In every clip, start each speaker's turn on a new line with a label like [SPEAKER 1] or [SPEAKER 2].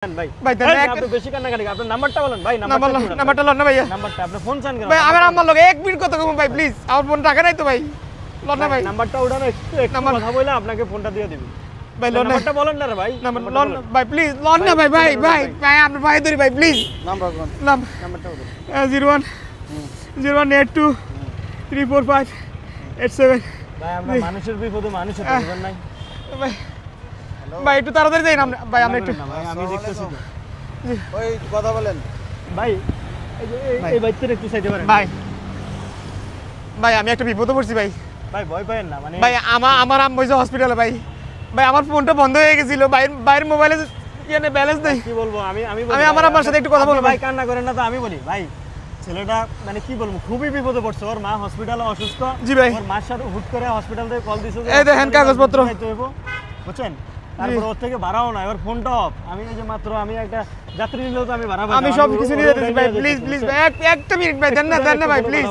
[SPEAKER 1] ভাই
[SPEAKER 2] ভাই দেন না
[SPEAKER 1] আপনি বেশি কান্নাকাটি আপনার নাম্বারটা বলেন ভাই
[SPEAKER 2] নাম্বারটা লন না ভাইয়া
[SPEAKER 1] নাম্বারটা আপনি ফোন চান কেন
[SPEAKER 2] ভাই আমার আম্মার লগে 1 মিনিট কথা কম ভাই প্লিজ আমার ফোন টাকা নাই তো ভাই লন না ভাই
[SPEAKER 1] নাম্বারটা উঠানো একটু কথা বলে আপনাকে ফোনটা দিয়ে দিবি
[SPEAKER 2] ভাই লন
[SPEAKER 1] নাম্বারটা বলেন না রে ভাই
[SPEAKER 2] নাম্বার লন ভাই প্লিজ লন না ভাই ভাই ভাই ভাই আপনার ভাই ধরি ভাই প্লিজ
[SPEAKER 1] নাম্বার কোন নাম্বারটা বলুন
[SPEAKER 2] 01 0182 345 87
[SPEAKER 1] ভাই আমরা মানুষের বিপদে মানুষের প্রয়োজন নাই
[SPEAKER 2] ভাই ভাই একটু তাড়াতাড়ি যাই না ভাই আমরা একটু
[SPEAKER 1] ভাই আমি দেখতেছি
[SPEAKER 3] ওই কথা বলেন
[SPEAKER 1] ভাই এই বাচ্চাটা একটু সাইডে পারেন
[SPEAKER 2] ভাই ভাই আমি একটা বিপদে পড়ছি ভাই
[SPEAKER 1] ভাই ভয় পাবেন না মানে
[SPEAKER 2] ভাই আমার আম্মা হইছে হসপিটালে ভাই ভাই আমার ফোনটা বন্ধ হয়ে গেছিল বাইরের মোবাইলে ইয়ানে ব্যালেন্স নেই
[SPEAKER 1] কি বলবো আমি
[SPEAKER 2] আমার আম্মার সাথে একটু কথা বলবো
[SPEAKER 1] ভাই কান্না করেন না তো আমি বলি ভাই ছেলেটা মানে কি বলবো খুবই বিপদে পড়ছে ওর মা হসপিটালে অসুস্থ
[SPEAKER 2] জি ভাই
[SPEAKER 1] ওর মার সাথে হুট করে হসপিটাল থেকে কল দিছে
[SPEAKER 2] এই দেখেন কাগজপত্র
[SPEAKER 1] বুঝছেন তারপর ওর থেকে ভাড়াও নাই ওর ফোনটা অফ আমি এই যে মাত্র আমি একটা যাত্রী নিলেও তো আমি ভাড়া পাই
[SPEAKER 2] আমি সব কিছু নিয়ে যেতেছি ভাই প্লিজ প্লিজ ভাই একটা মিনিট ভাই দেন না ভাই প্লিজ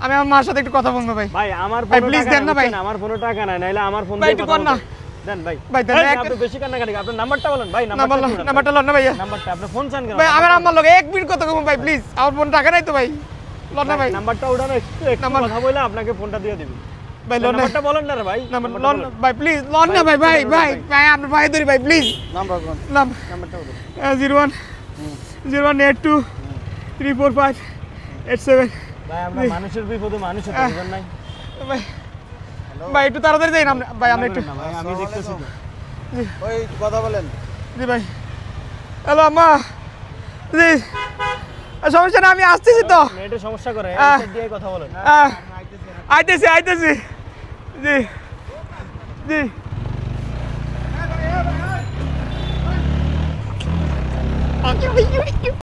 [SPEAKER 2] আমি আমার মার সাথে একটু কথা বলবো ভাই
[SPEAKER 1] ভাই আমার
[SPEAKER 2] ভাই
[SPEAKER 1] ফোনে
[SPEAKER 2] প্লিজ
[SPEAKER 1] টাকা
[SPEAKER 2] দেন না ভাই
[SPEAKER 1] আমার ফোনে টাকা নাই নাইলে আমার ফোন
[SPEAKER 2] ভাই
[SPEAKER 1] দিয়ে
[SPEAKER 2] একটু
[SPEAKER 1] কথা
[SPEAKER 2] কর না
[SPEAKER 1] দেন ভাই
[SPEAKER 2] ভাই দেন না
[SPEAKER 1] আপনি বেশি কান্নাকাটি আপনার নাম্বারটা বলেন ভাই
[SPEAKER 2] নাম্বারটা লন না ভাইয়া
[SPEAKER 1] নাম্বারটা আপনি ফোন চান কেন
[SPEAKER 2] ভাই আমার আম্মার লগে 1 মিনিট কথা কম ভাই প্লিজ আমার ফোন টাকা নাই তো ভাই লন না ভাই
[SPEAKER 1] নাম্বারটা উঠানো একটু কথা বলে আপনাকে ফোনটা দিয়ে দিবি
[SPEAKER 2] ভাই লন না
[SPEAKER 1] নাম্বারটা বলেন না রে ভাই
[SPEAKER 2] নাম্বার লন ভাই প্লিজ লন না ভাই ভাই ভাই ভাই আপনার ভাই ধরি ভাই প্লিজ
[SPEAKER 3] নাম্বার কোন
[SPEAKER 1] নাম্বারটা বলুন
[SPEAKER 2] 01 0182 345 87
[SPEAKER 1] ভাই আমরা মানুষের বিপদে মানুষের প্রয়োজন নাই
[SPEAKER 2] ভাই ভাই একটু তাড়াতাড়ি যাই না ভাই আমরা একটু
[SPEAKER 1] ভাই আমি দেখতেছি
[SPEAKER 3] ওই কথা বলেন
[SPEAKER 2] জি ভাই হ্যালো আম্মা জি সমস্যা না আমি আসতেছি তো
[SPEAKER 1] নেটে সমস্যা করে দিয়ে কথা বলেন
[SPEAKER 2] আইতেছি জি জি